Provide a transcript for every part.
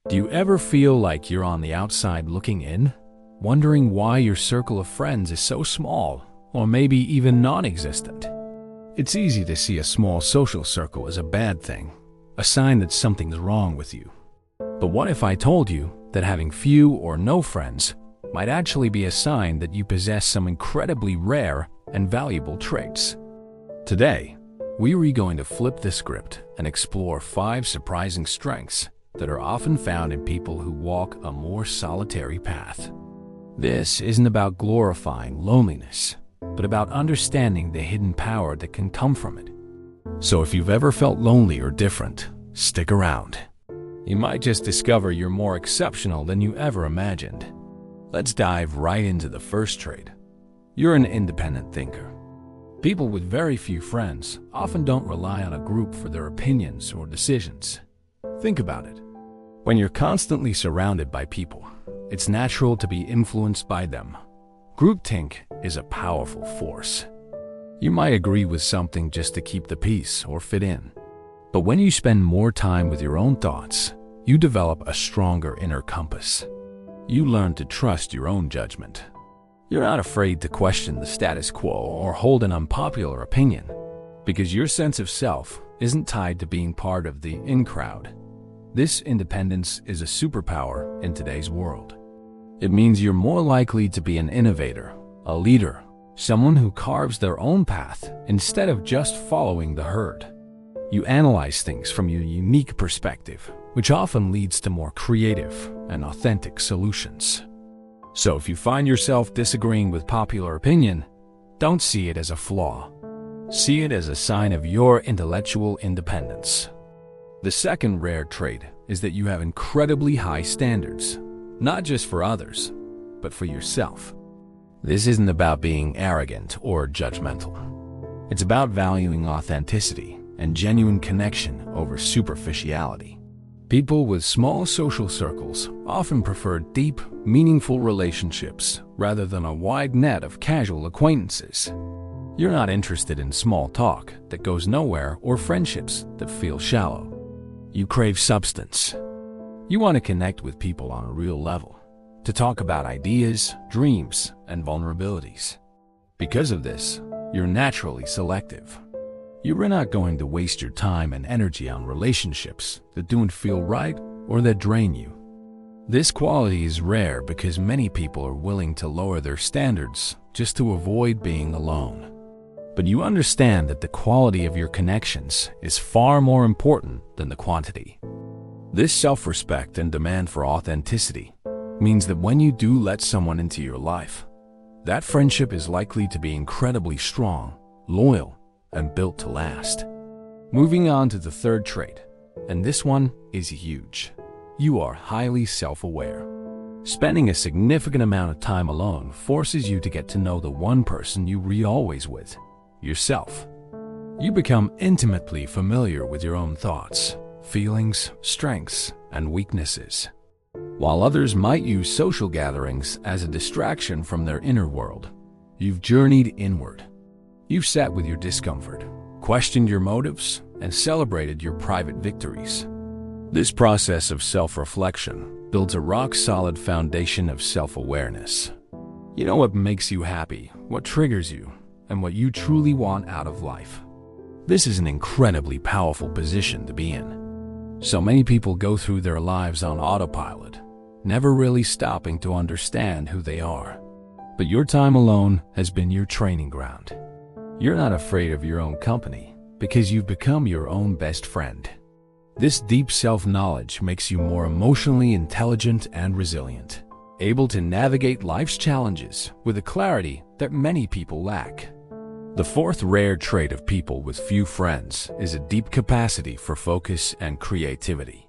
Do you ever feel like you're on the outside looking in, wondering why your circle of friends is so small, or maybe even non-existent? It's easy to see a small social circle as a bad thing, a sign that something's wrong with you. But what if I told you that having few or no friends might actually be a sign that you possess some incredibly rare and valuable traits? Today, we are going to flip the script and explore 5 surprising strengths that are often found in people who walk a more solitary path. This isn't about glorifying loneliness, but about understanding the hidden power that can come from it. So if you've ever felt lonely or different, stick around. You might just discover you're more exceptional than you ever imagined. Let's dive right into the first trait. You're an independent thinker. People with very few friends often don't rely on a group for their opinions or decisions. Think about it. When you're constantly surrounded by people, it's natural to be influenced by them. Groupthink is a powerful force. You might agree with something just to keep the peace or fit in. But when you spend more time with your own thoughts, you develop a stronger inner compass. You learn to trust your own judgment. You're not afraid to question the status quo or hold an unpopular opinion, because your sense of self isn't tied to being part of the in crowd. This independence is a superpower in today's world. It means you're more likely to be an innovator, a leader, someone who carves their own path instead of just following the herd. You analyze things from your unique perspective, which often leads to more creative and authentic solutions. So if you find yourself disagreeing with popular opinion, don't see it as a flaw. See it as a sign of your intellectual independence. The second rare trait is that you have incredibly high standards, not just for others, but for yourself. This isn't about being arrogant or judgmental. It's about valuing authenticity and genuine connection over superficiality. People with small social circles often prefer deep, meaningful relationships rather than a wide net of casual acquaintances. You're not interested in small talk that goes nowhere or friendships that feel shallow. You crave substance. You want to connect with people on a real level, to talk about ideas, dreams, and vulnerabilities. Because of this, you're naturally selective. You're not going to waste your time and energy on relationships that don't feel right or that drain you. This quality is rare because many people are willing to lower their standards just to avoid being alone. But you understand that the quality of your connections is far more important than the quantity. This self-respect and demand for authenticity means that when you do let someone into your life, that friendship is likely to be incredibly strong, loyal, and built to last. Moving on to the third trait, and this one is huge. You are highly self-aware. Spending a significant amount of time alone forces you to get to know the one person you always with, yourself. You become intimately familiar with your own thoughts, feelings, strengths, and weaknesses. While others might use social gatherings as a distraction from their inner world, you've journeyed inward. You've sat with your discomfort, questioned your motives, and celebrated your private victories. This process of self-reflection builds a rock-solid foundation of self-awareness. You know what makes you happy, what triggers you, and what you truly want out of life. This is an incredibly powerful position to be in. So many people go through their lives on autopilot, never really stopping to understand who they are. But your time alone has been your training ground. You're not afraid of your own company because you've become your own best friend. This deep self-knowledge makes you more emotionally intelligent and resilient, able to navigate life's challenges with a clarity that many people lack. The fourth rare trait of people with few friends is a deep capacity for focus and creativity.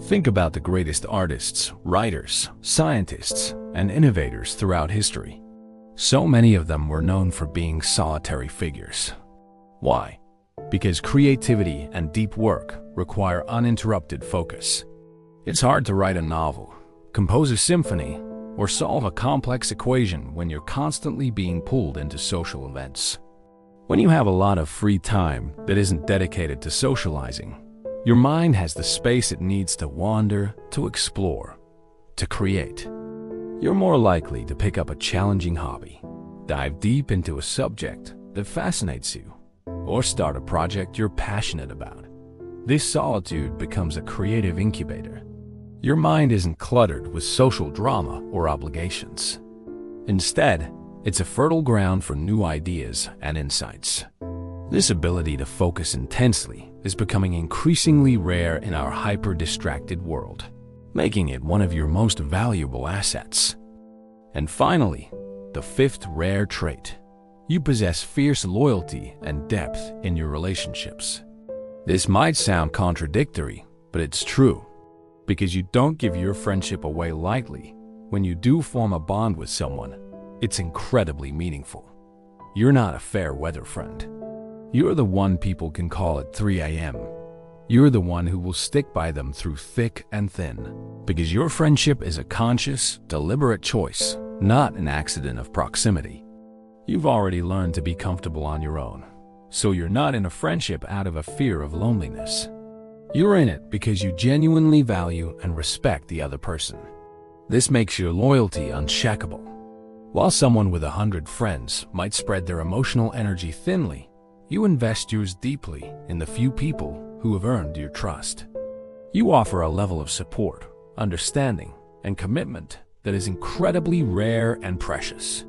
Think about the greatest artists, writers, scientists, and innovators throughout history. So many of them were known for being solitary figures. Why? Because creativity and deep work require uninterrupted focus. It's hard to write a novel, compose a symphony, or solve a complex equation when you're constantly being pulled into social events. When you have a lot of free time that isn't dedicated to socializing, Your mind has the space it needs to wander, to explore, to create. You're more likely to pick up a challenging hobby, dive deep into a subject that fascinates you, or start a project you're passionate about. This solitude becomes a creative incubator. Your mind isn't cluttered with social drama or obligations. Instead, it's a fertile ground for new ideas and insights. This ability to focus intensely is becoming increasingly rare in our hyper-distracted world, making it one of your most valuable assets. And finally, the fifth rare trait. You possess fierce loyalty and depth in your relationships. This might sound contradictory, but it's true, because you don't give your friendship away lightly. When you do form a bond with someone, it's incredibly meaningful. You're not a fair-weather friend. You're the one people can call at 3 a.m. You're the one who will stick by them through thick and thin, because your friendship is a conscious, deliberate choice, not an accident of proximity. You've already learned to be comfortable on your own, so you're not in a friendship out of a fear of loneliness. You're in it because you genuinely value and respect the other person. This makes your loyalty unshakable. While someone with 100 friends might spread their emotional energy thinly, you invest yours deeply in the few people who have earned your trust. You offer a level of support, understanding, and commitment that is incredibly rare and precious.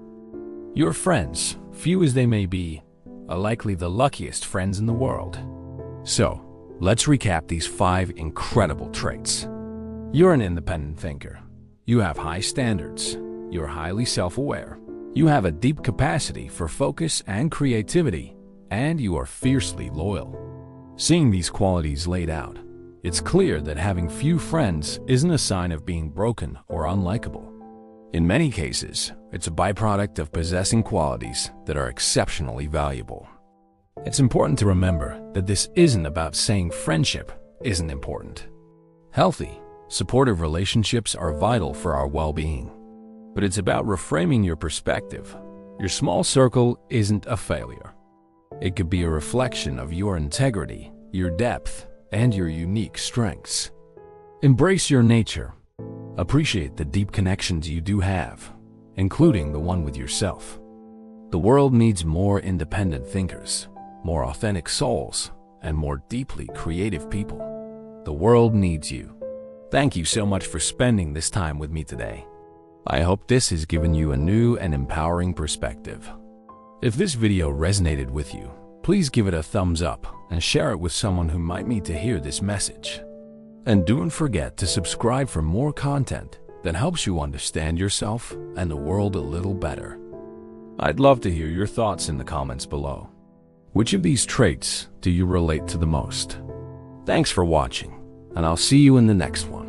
Your friends, few as they may be, are likely the luckiest friends in the world. So, let's recap these 5 incredible traits. You're an independent thinker. You have high standards. You're highly self-aware. You have a deep capacity for focus and creativity, and you are fiercely loyal. Seeing these qualities laid out, it's clear that having few friends isn't a sign of being broken or unlikable. In many cases, it's a byproduct of possessing qualities that are exceptionally valuable. It's important to remember that this isn't about saying friendship isn't important. Healthy, supportive relationships are vital for our well-being. But it's about reframing your perspective. Your small circle isn't a failure. It could be a reflection of your integrity, your depth, and your unique strengths. Embrace your nature. Appreciate the deep connections you do have, including the one with yourself. The world needs more independent thinkers, more authentic souls, and more deeply creative people. The world needs you. Thank you so much for spending this time with me today. I hope this has given you a new and empowering perspective. If this video resonated with you, please give it a thumbs up and share it with someone who might need to hear this message. And don't forget to subscribe for more content that helps you understand yourself and the world a little better. I'd love to hear your thoughts in the comments below. Which of these traits do you relate to the most? Thanks for watching, and I'll see you in the next one.